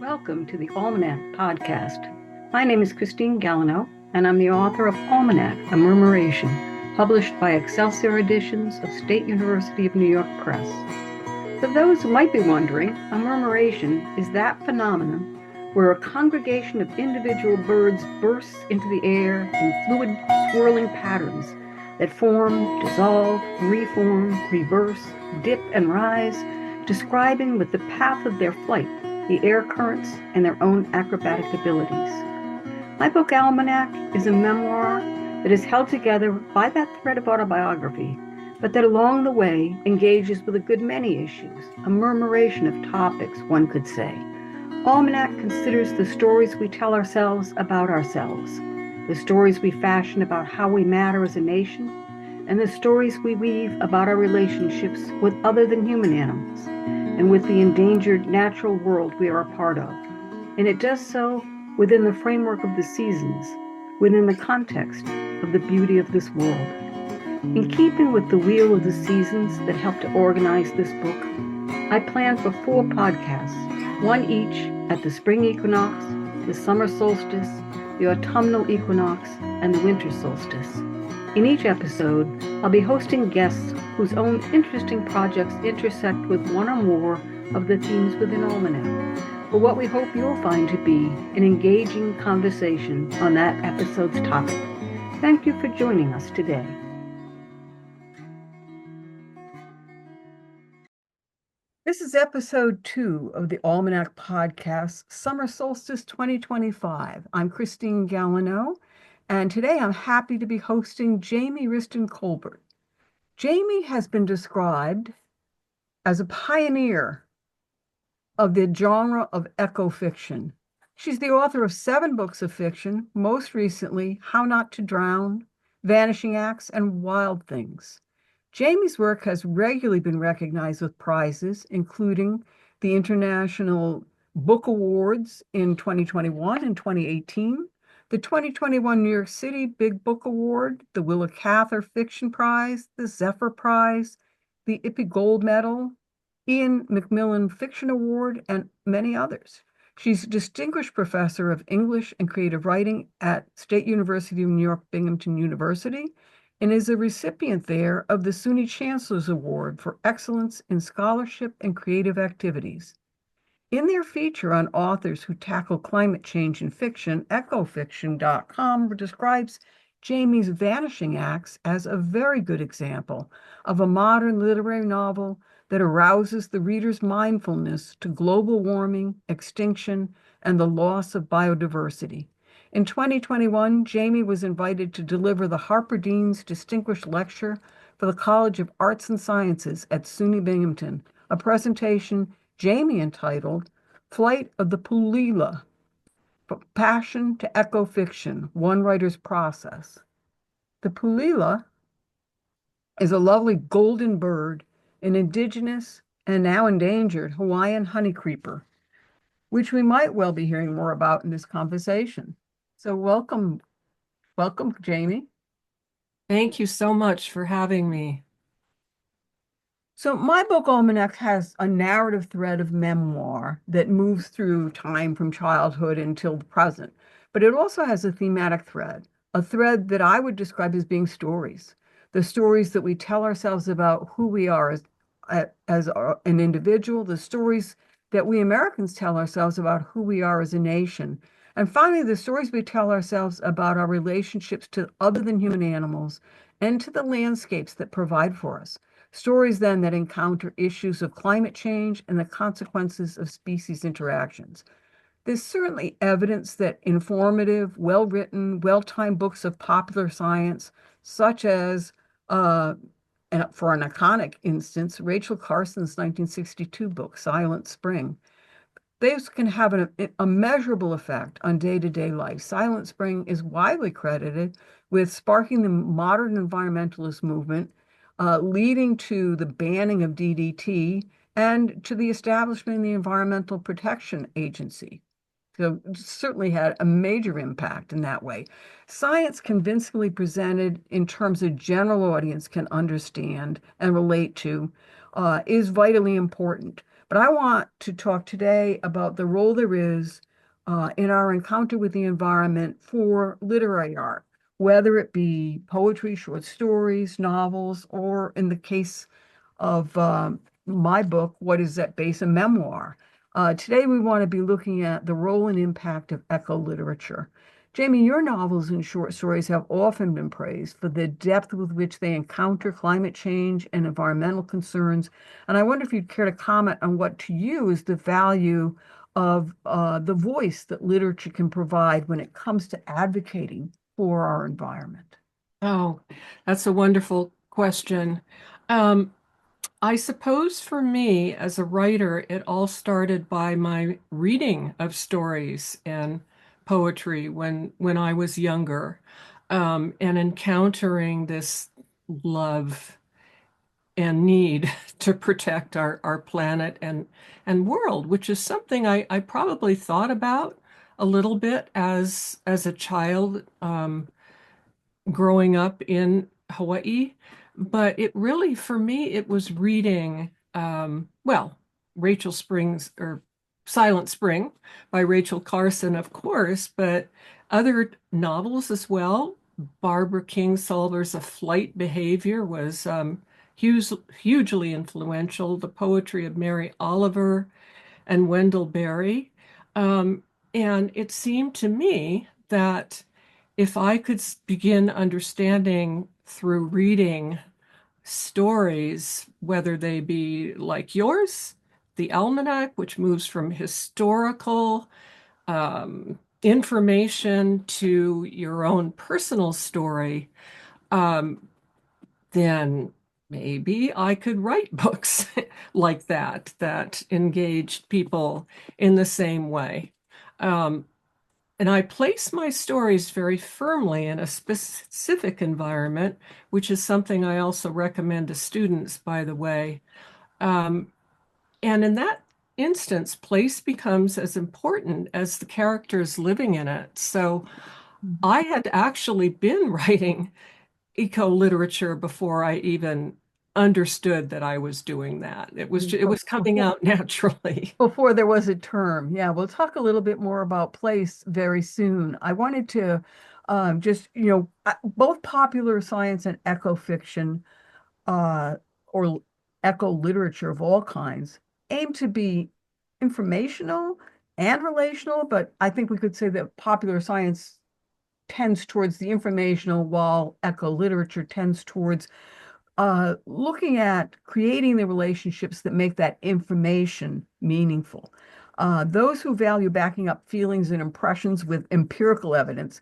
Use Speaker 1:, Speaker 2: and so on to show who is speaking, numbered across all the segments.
Speaker 1: Welcome to the ALMANAC Podcast. My name is Christine Gelineau, and I'm the author of ALMANAC, A Murmuration, published by Excelsior Editions of State University of New York Press. For those who might be wondering, a murmuration is that phenomenon where a congregation of individual birds bursts into the air in fluid, swirling patterns that form, dissolve, reform, reverse, dip, and rise, describing with the path of their flight the air currents and their own acrobatic abilities. My book, Almanac, is a memoir that is held together by that thread of autobiography, but that along the way engages with a good many issues, a murmuration of topics, one could say. Almanac considers the stories we tell ourselves about ourselves, the stories we fashion about how we matter as a nation, and the stories we weave about our relationships with other than human animals, and with the endangered natural world we are a part of. And it does so within the framework of the seasons, within the context of the beauty of this world. In keeping with the wheel of the seasons that helped to organize this book, I planned for 4 podcasts, one each at the spring equinox, the summer solstice, the autumnal equinox, and the winter solstice. In each episode, I'll be hosting guests whose own interesting projects intersect with one or more of the themes within Almanac, for what we hope you'll find to be an engaging conversation on that episode's topic. Thank you for joining us today. This is episode 2 of the Almanac Podcast, Summer Solstice 2025. I'm Christine Gelineau, and today I'm happy to be hosting Jaimee Wriston Colbert. Jaimee has been described as a pioneer of the genre of eco-fiction. She's the author of 7 books of fiction, most recently How Not to Drown, Vanishing Acts, and Wild Things. Jaimee's work has regularly been recognized with prizes, including the International Book Awards in 2021 and 2018, the 2021 New York City Big Book Award, the Willa Cather Fiction Prize, the Zephyr Prize, the Ippy Gold Medal, Ian Macmillan Fiction Award, and many others. She's a distinguished professor of English and creative writing at State University of New York Binghamton University, and is a recipient there of the SUNY Chancellor's Award for Excellence in Scholarship and Creative Activities. In their feature on authors who tackle climate change in fiction, ecofiction.com describes Jaimee's Vanishing Acts as a very good example of a modern literary novel that arouses the reader's mindfulness to global warming, extinction, and the loss of biodiversity. In 2021, Jaimee was invited to deliver the Harper Dean's Distinguished Lecture for the College of Arts and Sciences at SUNY Binghamton, a presentation Jaimee entitled Flight of the Pulila, From Passion to Eco-Fiction, One Writer's Process. The pulila is a lovely golden bird, an indigenous and now endangered Hawaiian honeycreeper, which we might well be hearing more about in this conversation. So welcome, Jaimee.
Speaker 2: Thank you so much for having me.
Speaker 1: So my book, Almanac, has a narrative thread of memoir that moves through time from childhood until the present, but it also has a thematic thread, a thread that I would describe as being stories, the stories that we tell ourselves about who we are as an individual, the stories that we Americans tell ourselves about who we are as a nation, and finally, the stories we tell ourselves about our relationships to other than human animals and to the landscapes that provide for us. Stories then that encounter issues of climate change and the consequences of species interactions. There's certainly evidence that informative, well-written, well-timed books of popular science, such as, for an iconic instance, Rachel Carson's 1962 book, Silent Spring, these can have a measurable effect on day-to-day life. Silent Spring is widely credited with sparking the modern environmentalist movement, leading to the banning of DDT and to the establishment of the Environmental Protection Agency. So it certainly had a major impact in that way. Science convincingly presented in terms a general audience can understand and relate to is vitally important. But I want to talk today about the role there is in our encounter with the environment for literary art, whether it be poetry, short stories, novels, or in the case of my book, What Is That Base? A Memoir. Today, we want to be looking at the role and impact of eco literature. Jaimee, your novels and short stories have often been praised for the depth with which they encounter climate change and environmental concerns. And I wonder if you'd care to comment on what to you is the value of the voice that literature can provide when it comes to advocating for our environment.
Speaker 2: Oh, that's a wonderful question. Um, I suppose for me as a writer, it all started by my reading of stories and poetry when I was younger, and encountering this love and need to protect our planet and world, which is something I probably thought about a little bit as a child. Growing up in Hawaii, but it really, for me, it was reading, Rachel Springs or Silent Spring by Rachel Carson, of course, but other novels as well. Barbara Kingsolver's A Flight Behavior was hugely influential. The poetry of Mary Oliver and Wendell Berry. Um, and it seemed to me that if I could begin understanding through reading stories, whether they be like yours, the Almanac, which moves from historical information to your own personal story, um, then maybe I could write books like that engaged people in the same way. Um, and I place my stories very firmly in a specific environment, which is something I also recommend to students, by the way. Um, and in that instance, place becomes as important as the characters living in it. So I had actually been writing eco literature before I even understood that I was doing that. It was coming
Speaker 1: Before,
Speaker 2: out naturally.
Speaker 1: before there was a term. Yeah, we'll talk a little bit more about place very soon. I wanted to both popular science and eco fiction or eco literature of all kinds aim to be informational and relational, but I think we could say that popular science tends towards the informational while eco literature tends towards looking at creating the relationships that make that information meaningful. Those who value backing up feelings and impressions with empirical evidence.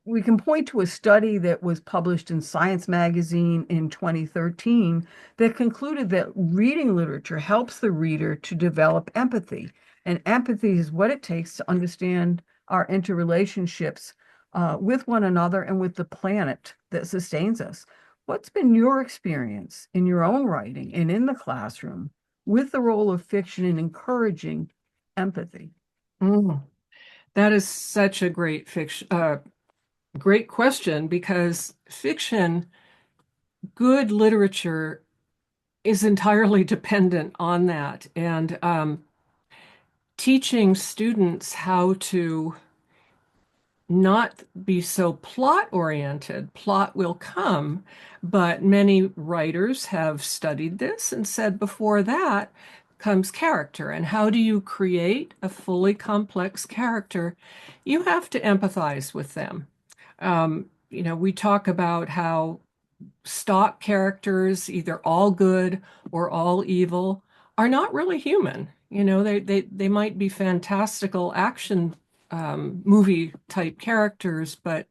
Speaker 1: We can point to a study that was published in Science magazine in 2013 that concluded that reading literature helps the reader to develop empathy. And empathy is what it takes to understand our interrelationships with one another and with the planet that sustains us. What's been your experience in your own writing and in the classroom with the role of fiction in encouraging empathy?
Speaker 2: Mm, that is such a great question because fiction, good literature is entirely dependent on that. And teaching students how to not be so plot oriented. Plot will come, but many writers have studied this and said before that comes character. And how do you create a fully complex character? You have to empathize with them. We talk about how stock characters, either all good or all evil, are not really human. They might be fantastical action movie type characters, but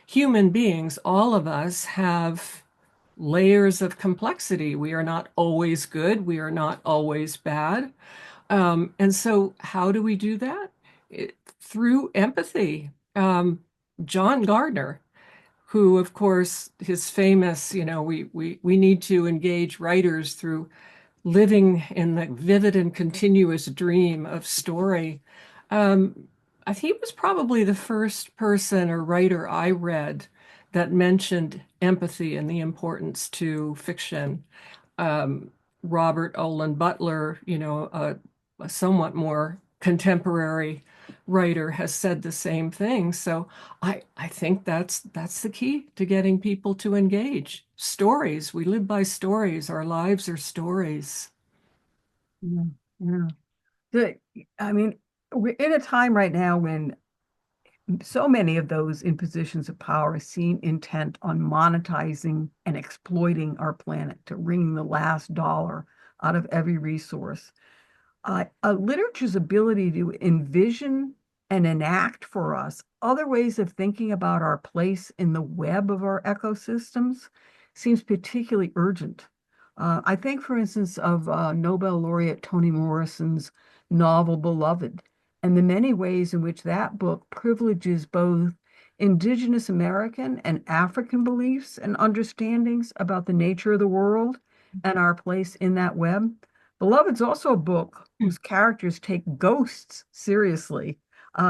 Speaker 2: human beings, all of us have layers of complexity. We are not always good. We are not always bad. And so how do we do that? Through empathy. John Gardner, who, of course, his famous, we need to engage writers through living in the vivid and continuous dream of story. Um, he was probably the first person or writer I read that mentioned empathy and the importance to fiction. Um, Robert Olen Butler, a somewhat more contemporary writer, has said the same thing. So I think that's the key to getting people to engage. Stories. We live by stories. Our lives are stories.
Speaker 1: Yeah, yeah. The, I mean, we're in a time right now when so many of those in positions of power seem intent on monetizing and exploiting our planet to wring the last dollar out of every resource. Literature's ability to envision and enact for us other ways of thinking about our place in the web of our ecosystems seems particularly urgent. I think, for instance, of Nobel laureate Toni Morrison's novel Beloved, and the many ways in which that book privileges both Indigenous American and African beliefs and understandings about the nature of the world and our place in that web. Beloved's also a book whose characters take ghosts seriously,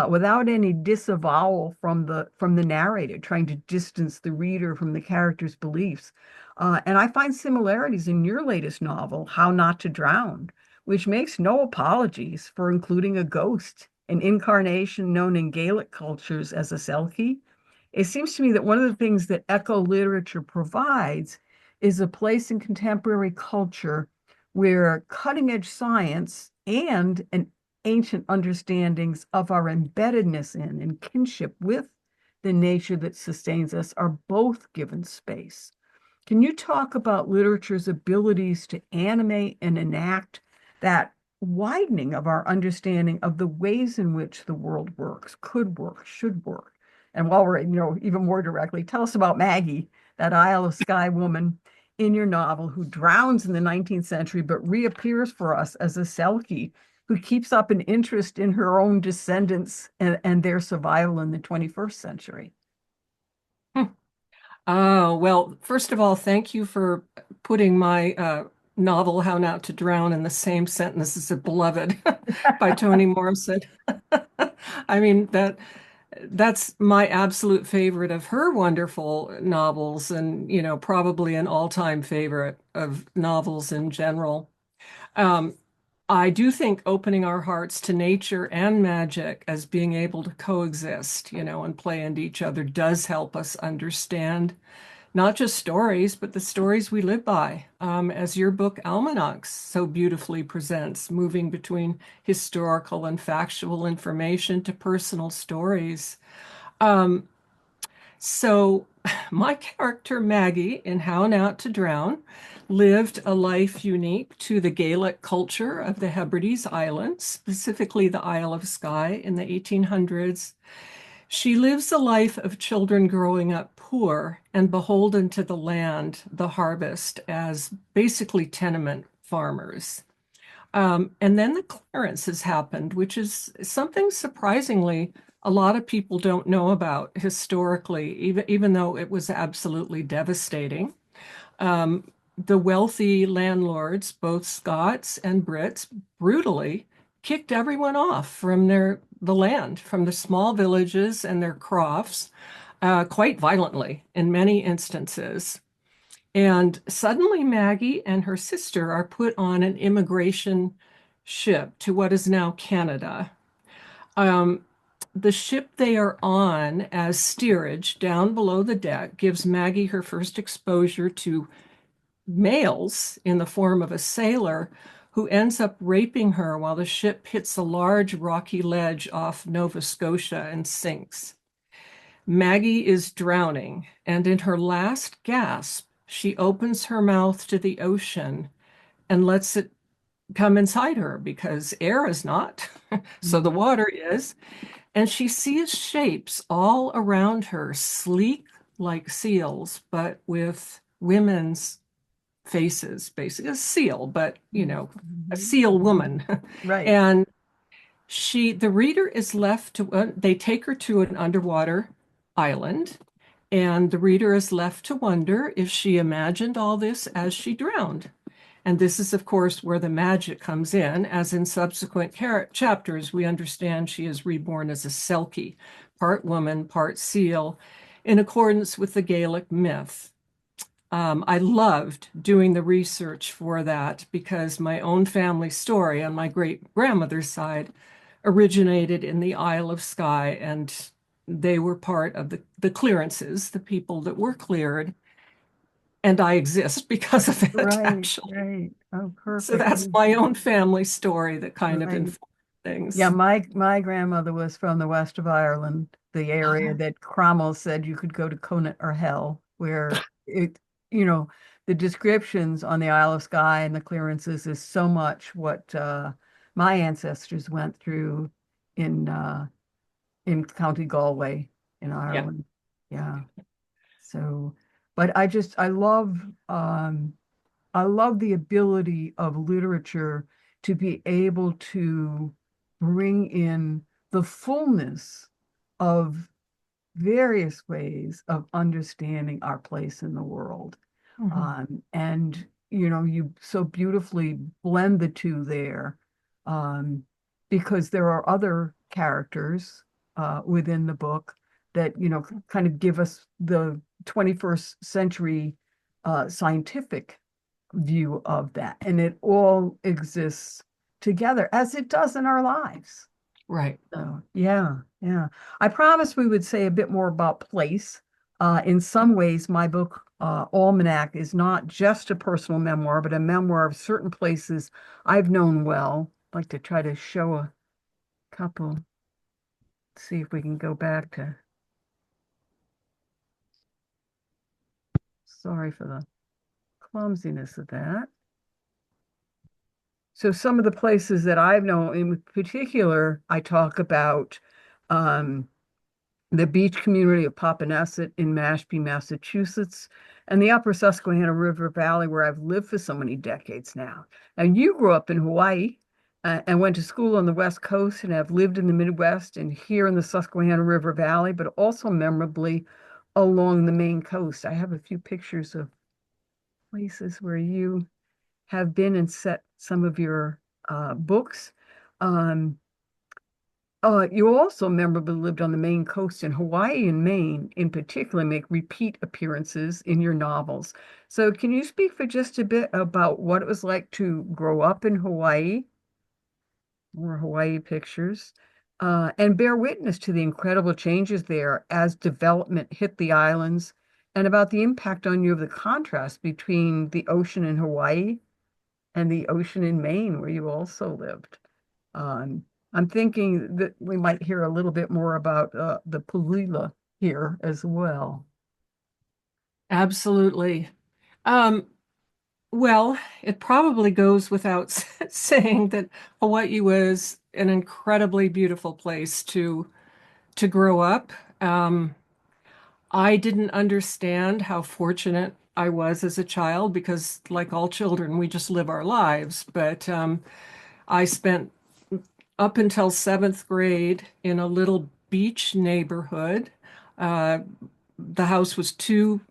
Speaker 1: without any disavowal from the narrator, trying to distance the reader from the character's beliefs. And I find similarities in your latest novel, How Not to Drown, which makes no apologies for including a ghost, an incarnation known in Gaelic cultures as a selkie. It seems to me that one of the things that eco literature provides is a place in contemporary culture where cutting edge science and ancient understandings of our embeddedness in and kinship with the nature that sustains us are both given space. Can you talk about literature's abilities to animate and enact that widening of our understanding of the ways in which the world works, could work, should work? And while we're, even more directly, tell us about Maggie, that Isle of Skye woman in your novel who drowns in the 19th century but reappears for us as a selkie who keeps up an interest in her own descendants and their survival in the 21st century.
Speaker 2: Oh, well, first of all, thank you for putting my novel, How Not to Drown, in the same sentence as Beloved by Toni Morrison. I mean, that's my absolute favorite of her wonderful novels, and, probably an all-time favorite of novels in general. Um, I do think opening our hearts to nature and magic as being able to coexist, and play into each other does help us understand not just stories, but the stories we live by, as your book Almanacs so beautifully presents, moving between historical and factual information to personal stories. Um, so my character Maggie in How Not to Drown lived a life unique to the Gaelic culture of the Hebrides Islands, specifically the Isle of Skye in the 1800s. She lives a life of children growing up poor and beholden to the land, the harvest, as basically tenement farmers. And then the clearance has happened, which is something surprisingly a lot of people don't know about historically, even though it was absolutely devastating. Um, the wealthy landlords, both Scots and Brits, brutally kicked everyone off from the land, from the small villages and their crofts, quite violently in many instances. And suddenly Maggie and her sister are put on an immigration ship to what is now Canada. Um, the ship they are on as steerage down below the deck gives Maggie her first exposure to males in the form of a sailor who ends up raping her while the ship hits a large rocky ledge off Nova Scotia and sinks. Maggie is drowning, and in her last gasp, she opens her mouth to the ocean and lets it come inside her because air is not, so the water is. And she sees shapes all around her, sleek like seals, but with women's faces, basically a seal, but a seal woman.
Speaker 1: Right.
Speaker 2: And the reader is left to, they take her to an underwater island, and the reader is left to wonder if she imagined all this as she drowned. And this is, of course, where the magic comes in, as in subsequent chapters, we understand she is reborn as a selkie, part woman, part seal, in accordance with the Gaelic myth. I loved doing the research for that because my own family story on my great grandmother's side originated in the Isle of Skye, and they were part of the clearances, the people that were cleared, and I exist because of it,
Speaker 1: Right,
Speaker 2: actually.
Speaker 1: right. Oh,
Speaker 2: So
Speaker 1: perfect.
Speaker 2: that's my own family story that kind of
Speaker 1: Right.
Speaker 2: informed
Speaker 1: Yeah,
Speaker 2: things.
Speaker 1: my grandmother was from the west of Ireland, the area
Speaker 2: Oh,
Speaker 1: that Cromwell said you could go to Conant or hell, where it, you know, the descriptions on the Isle of Skye and the clearances is so much what my ancestors went through in in County Galway in
Speaker 2: yeah.
Speaker 1: Ireland. Yeah. So, but um I love the ability of literature to be able to bring in the fullness of various ways of understanding our place in the world.
Speaker 2: Mhm.
Speaker 1: And you so beautifully blend the two there, um, because there are other characters within the book that, kind of give us the 21st century scientific view of that. And it all exists together as it does in our lives.
Speaker 2: Right.
Speaker 1: So, yeah, yeah. I promised we would say a bit more about place. In some ways, my book, Almanac, is not just a personal memoir, but a memoir of certain places I've known well. I'd like to try to show a couple, see if we can go back to, sorry for the clumsiness of that. So some of the places that I've known, in particular, I talk about um, the beach community of Papaneset in Mashpee, Massachusetts, and the upper Susquehanna River Valley, where I've lived for so many decades now. And you grew up in Hawaii and went to school on the West Coast and have lived in the Midwest and here in the Susquehanna River Valley, but also memorably along the Maine coast. I have a few pictures of places where you have been and set some of your books. Um, you also memorably lived on the Maine coast, and Hawaii and Maine in particular make repeat appearances in your novels. So can you speak for just a bit about what it was like to grow up in Hawaii, more Hawaii pictures, and bear witness to the incredible changes there as development hit the islands, and about the impact on you of the contrast between the ocean in Hawaii and the ocean in Maine, where you also lived? Um, I'm thinking that we might hear a little bit more about the Palula here as well.
Speaker 2: Absolutely. Um, well, it probably goes without saying that Hawaii was an incredibly beautiful place to grow up. Um, I didn't understand how fortunate I was as a child because, like all children, we just live our lives. But I spent up until seventh grade in a little beach neighborhood. Uh, the house was two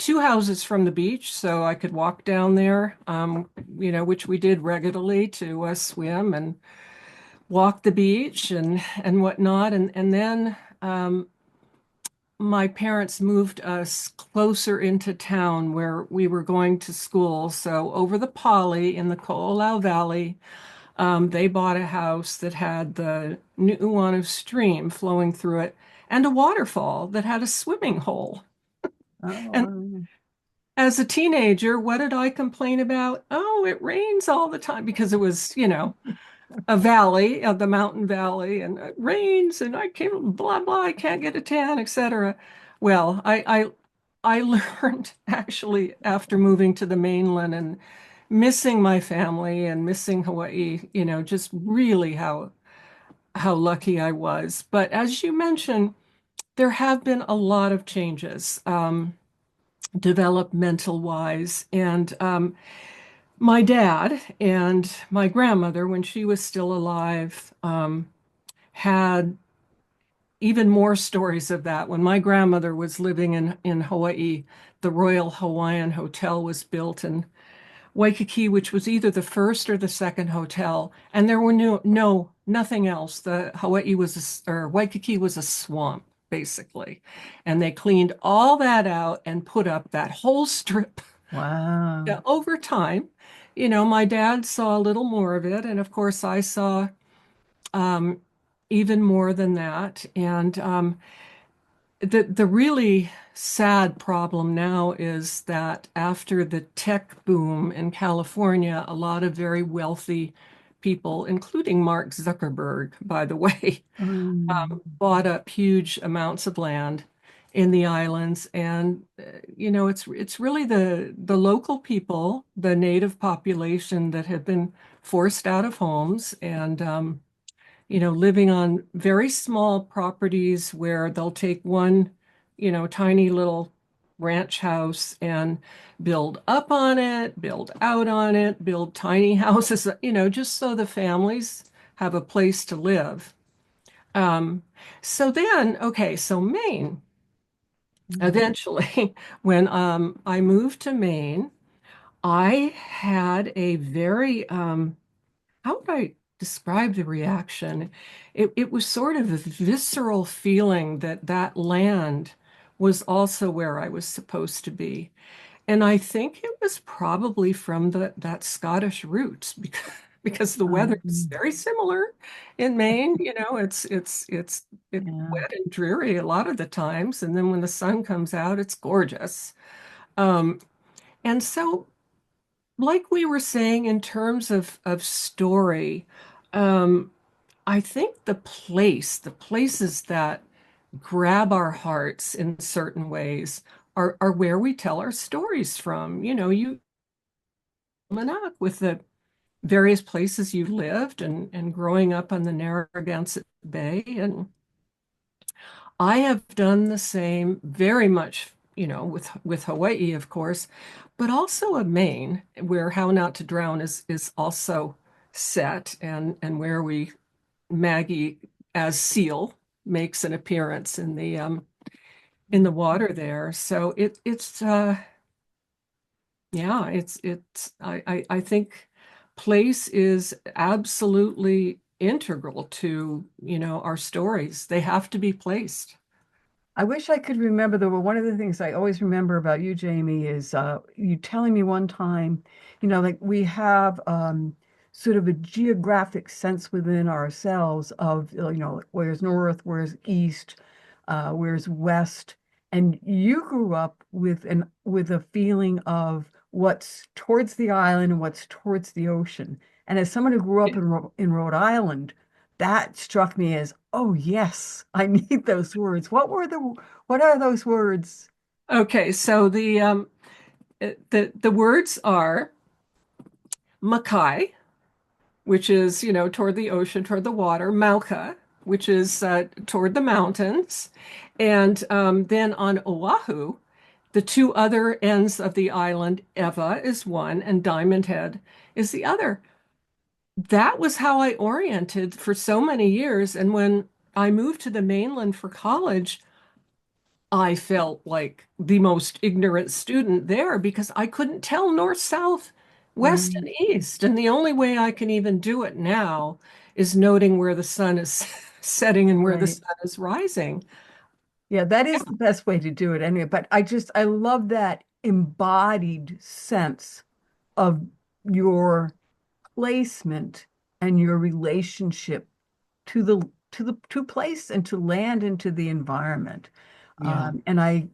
Speaker 2: houses from the beach, so I could walk down there, which we did regularly to swim and walk the beach and whatnot. And then my parents moved us closer into town where we were going to school. So over the Pali in the Ko'olau Valley, they bought a house that had the Nu'uanu stream flowing through it and a waterfall that had a swimming hole. And
Speaker 1: Oh,
Speaker 2: as a teenager, what did I complain about? Oh, it rains all the time because it was, a valley, the mountain valley, and it rains, and I can't, blah blah, I can't get a tan, etc. Well, I learned actually after moving to the mainland and missing my family and missing Hawaii, just really how lucky I was. But as you mentioned, there have been a lot of changes, developmental wise, and my dad and my grandmother, when she was still alive, had even more stories of that. When my grandmother was living in Hawaii, the Royal Hawaiian Hotel was built in Waikiki, which was either the first or the second hotel, and there were nothing else. The Hawaii was or Waikiki was a swamp. basically. And they cleaned all that out and put up that whole strip.
Speaker 1: Wow.
Speaker 2: Yeah, over time. My dad saw a little more of it, and of course, I saw um, even more than that. And the really sad problem now is that after the tech boom in California, a lot of very wealthy people, including Mark Zuckerberg, by the way,
Speaker 1: Um,
Speaker 2: bought up huge amounts of land in the islands. And it's really the local people, the native population that have been forced out of homes and living on very small properties where they'll take one, tiny little ranch house and build up on it, build out on it, build tiny houses, just so the families have a place to live. Um, so then, okay, so Maine, eventually, when I moved to Maine, I had a very how would I describe the reaction? It was sort of a visceral feeling that that land was also where I was supposed to be. And I think it was probably from that Scottish roots because the weather is
Speaker 1: um,
Speaker 2: very similar in Maine. It's
Speaker 1: yeah.
Speaker 2: wet and dreary a lot of the times, and then when the sun comes out, it's gorgeous. Um, and so like we were saying in terms of story, um, I think the places that grab our hearts in certain ways are where we tell our stories from. You almanac with the various places you lived and growing up on the Narragansett Bay. And I have done the same very much, with Hawaii, of course, but also a Maine, where How Not to Drown is also set and where we Maggie as Seal makes an appearance in the water there. So it's yeah, it's I think place is absolutely integral to, our stories. They have to be placed.
Speaker 1: I wish I could remember though, but one of the things I always remember about you, Jaimee, is you telling me one time, like we have sort of a geographic sense within ourselves of, like, where's north, where's east, where's west, and you grew up with a feeling of what's towards the island and what's towards the ocean. And as someone who grew up in Rhode Island, that struck me as, oh yes, I need those words. What are those words?
Speaker 2: Okay, so the words are Makai, which is, toward the ocean, toward the water, Mauka, which is toward the mountains. And then on Oahu, the two other ends of the island, Eva is one and Diamond Head is the other. That was how I oriented for so many years. And when I moved to the mainland for college, I felt like the most ignorant student there because I couldn't tell north, south, west,
Speaker 1: Right.
Speaker 2: and east. And the only way I can even do it now is noting where the sun is setting and where the
Speaker 1: Right.
Speaker 2: sun is rising.
Speaker 1: Yeah, that is the best way to do it anyway. But I love that embodied sense of your placement and your relationship to to place and to land and to the environment.
Speaker 2: Yeah.
Speaker 1: And I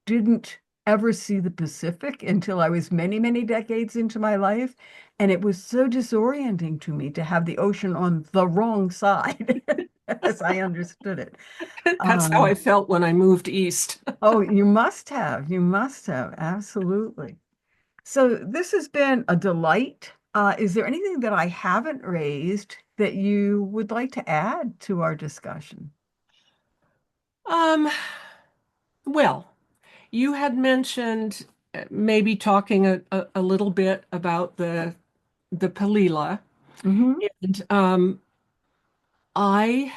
Speaker 1: didn't ever see the Pacific until I was many, many decades into my life. And it was so disorienting to me to have the ocean on the wrong side, as I understood it.
Speaker 2: That's how I
Speaker 1: Um,
Speaker 2: felt when I moved east.
Speaker 1: oh, you must have, absolutely. So this has been a delight. Is there anything that I haven't raised that you would like to add to our discussion?
Speaker 2: Um, well, you had mentioned maybe talking a little bit about the Palila.
Speaker 1: Hmm.
Speaker 2: And I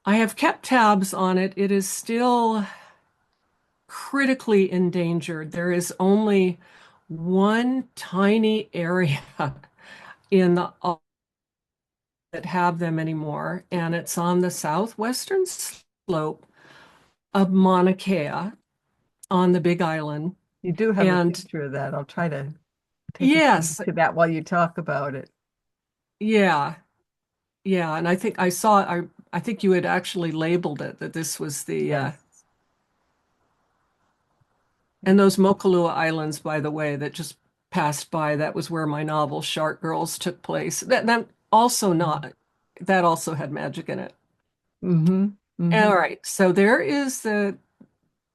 Speaker 2: I have kept tabs on it. It is still critically endangered. There is only one tiny area in the that have them anymore, and it's on the southwestern slope of Mauna Kea on the Big Island.
Speaker 1: You do have a
Speaker 2: And
Speaker 1: picture of that. I'll try to take a peek
Speaker 2: yes,
Speaker 1: to that while you talk about it.
Speaker 2: yeah, yeah. And I think you had actually labeled it that this was
Speaker 1: Yes.
Speaker 2: and those Mokulua Islands, by the way, that just passed by, that was where my novel Shark Girls took place. That also had magic in it.
Speaker 1: Mm-hmm. Mm-hmm.
Speaker 2: All right, so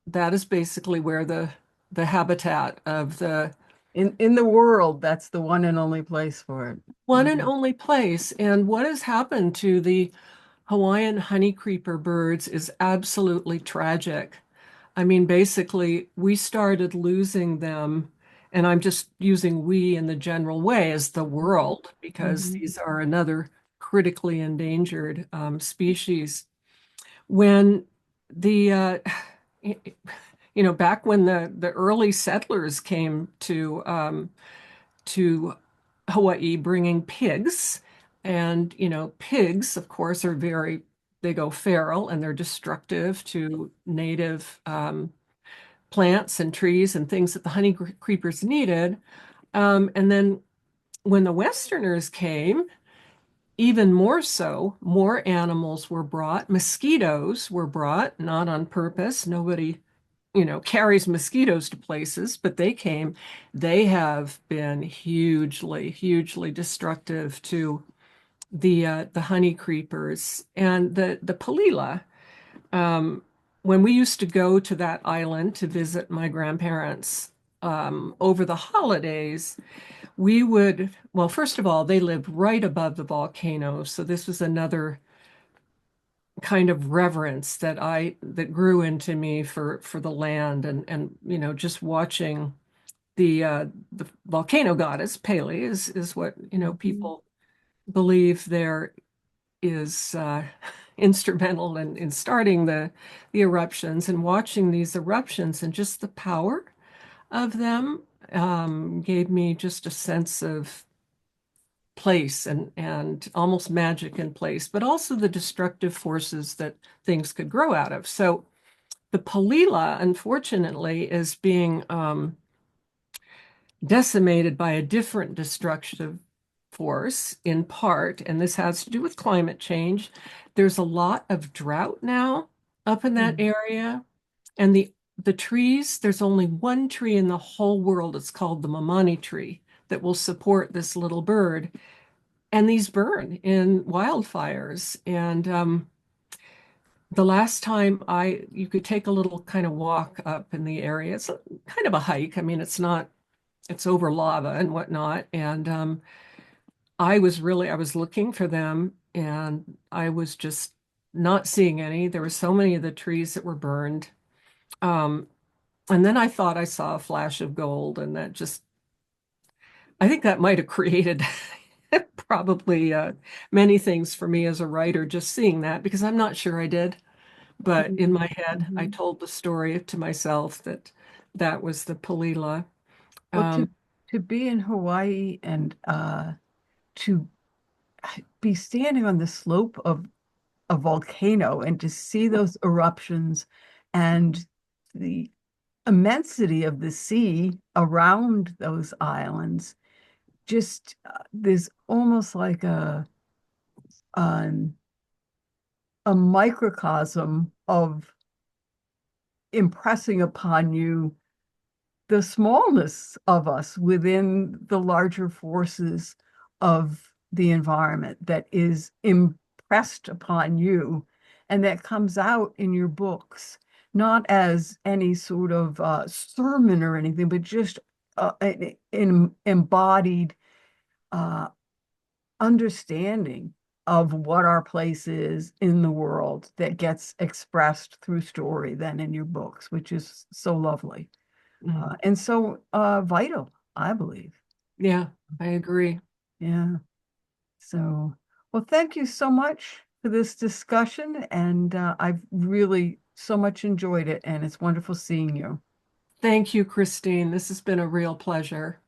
Speaker 2: that is basically where the habitat of the
Speaker 1: In the world, that's the one and only place for it.
Speaker 2: one and
Speaker 1: Mhm.
Speaker 2: only place. And what has happened to the Hawaiian honeycreeper birds is absolutely tragic. I mean, basically, we started losing them, and I'm just using we in the general way as the world, because
Speaker 1: Mhm.
Speaker 2: these are another critically endangered species. When the back when the early settlers came to Hawaii bringing pigs, and pigs, of course, they go feral and they're destructive to native plants and trees and things that the honey creepers needed. And then when the Westerners came, even more so, more animals were brought. Mosquitoes were brought, not on purpose. Nobody, carries mosquitoes to places, but they came. They have been hugely, hugely destructive to the honey creepers and the palila. Um, when we used to go to that island to visit my grandparents over the holidays, well, first of all, they lived right above the volcano. So this was another kind of reverence that grew into me for the land and just watching the volcano goddess Pele is what
Speaker 1: Mhm.
Speaker 2: people believe there is instrumental in starting the eruptions, and watching these eruptions and just the power of them gave me just a sense of place and almost magic in place, but also the destructive forces that things could grow out of. So the Palila, unfortunately, is being decimated by a different destructive force in part, and this has to do with climate change. There's a lot of drought now up in that
Speaker 1: Mhm.
Speaker 2: area, and the trees, there's only one tree in the whole world. It's called the Mamani tree that will support this little bird. And these burn in wildfires. And the last time you could take a little kind of walk up in the area. It's kind of a hike. I mean, it's over lava and whatnot. And I was looking for them, and I was just not seeing any. There were so many of the trees that were burned. Um, and then I thought I saw a flash of gold, and I think that might have created probably many things for me as a writer, just seeing that, because I'm not sure I did. But in my head, I
Speaker 1: Mhm.
Speaker 2: told the story to myself that that was the Palila.
Speaker 1: Well,
Speaker 2: Um,
Speaker 1: to be in Hawaii and to be standing on the slope of a volcano and to see those eruptions and the immensity of the sea around those islands, just there's almost like um, a microcosm of impressing upon you the smallness of us within the larger forces of the environment that is impressed upon you and that comes out in your books, not as any sort of sermon or anything, but just an embodied uh, understanding of what our place is in the world that gets expressed through story then in your books, which is so lovely and so vital, I believe.
Speaker 2: yeah, I agree.
Speaker 1: Yeah. So, well, thank you so much for this discussion. And I've really so much enjoyed it. And it's wonderful seeing you.
Speaker 2: Thank you, Christine. This has been a real pleasure.